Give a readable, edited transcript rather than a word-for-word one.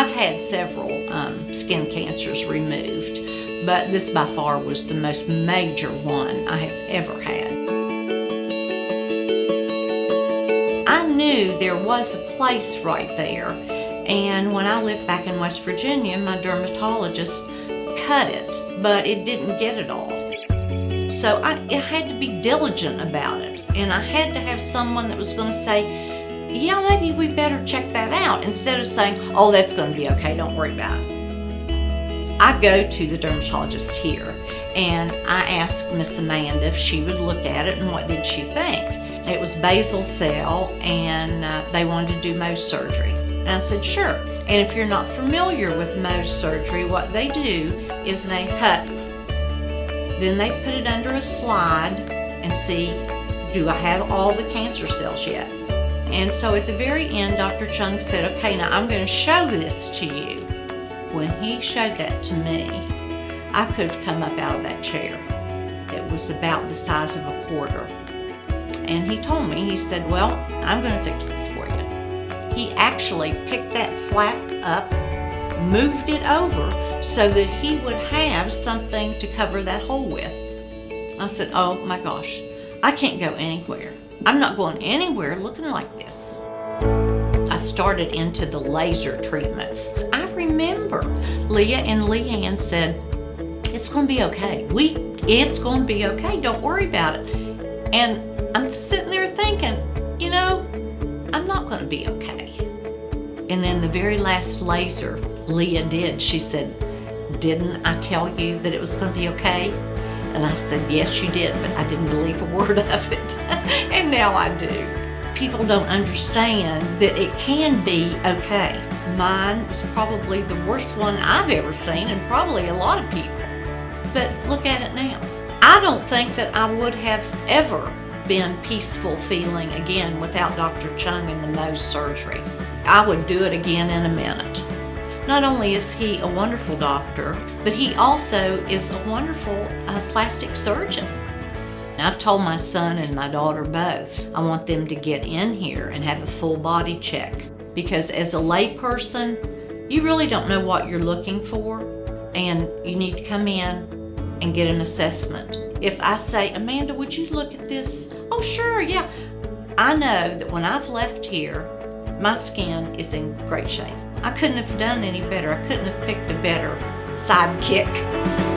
I've had several skin cancers removed, but this by far was the most major one I have ever had. I knew there was a place right there, and when I lived back in West Virginia, my dermatologist cut it, but it didn't get it all. So I had to be diligent about it, and I had to have someone that was going to say, yeah, maybe we better check that out, instead of saying, oh, that's going to be okay, don't worry about it. I go to the dermatologist here, and I asked Miss Amanda if she would look at it and what did she think. It was basal cell, and they wanted to do Mohs surgery. And I said, sure. And if you're not familiar with Mohs surgery, what they do is they cut, then they put it under a slide and see, do I have all the cancer cells yet? And so at the very end, Dr. Chung said, okay, now I'm going to show this to you. When he showed that to me, I could have come up out of that chair. It was about the size of a quarter. And he told me, he said, well, I'm going to fix this for you. He actually picked that flap up, moved it over so that he would have something to cover that hole with. I said, oh my gosh, I can't go anywhere. I'm not going anywhere looking like this. I started into the laser treatments. I remember Leah and Leanne said, it's going to be okay. It's going to be okay. Don't worry about it. And I'm sitting there thinking, you know, I'm not going to be okay. And then the very last laser Leah did, she said, didn't I tell you that it was going to be okay? And I said, yes, you did, but I didn't believe a word of it. And now I do. People don't understand that it can be okay. Mine was probably the worst one I've ever seen, and probably a lot of people. But look at it now. I don't think that I would have ever been peaceful feeling again without Dr. Chung and the Mohs surgery. I would do it again in a minute. Not only is he a wonderful doctor, but he also is a wonderful plastic surgeon. I've told my son and my daughter both, I want them to get in here and have a full body check. Because as a layperson, you really don't know what you're looking for, and you need to come in and get an assessment. If I say, Amanda, would you look at this? Oh, sure, yeah. I know that when I've left here, my skin is in great shape. I couldn't have done any better. I couldn't have picked a better sidekick.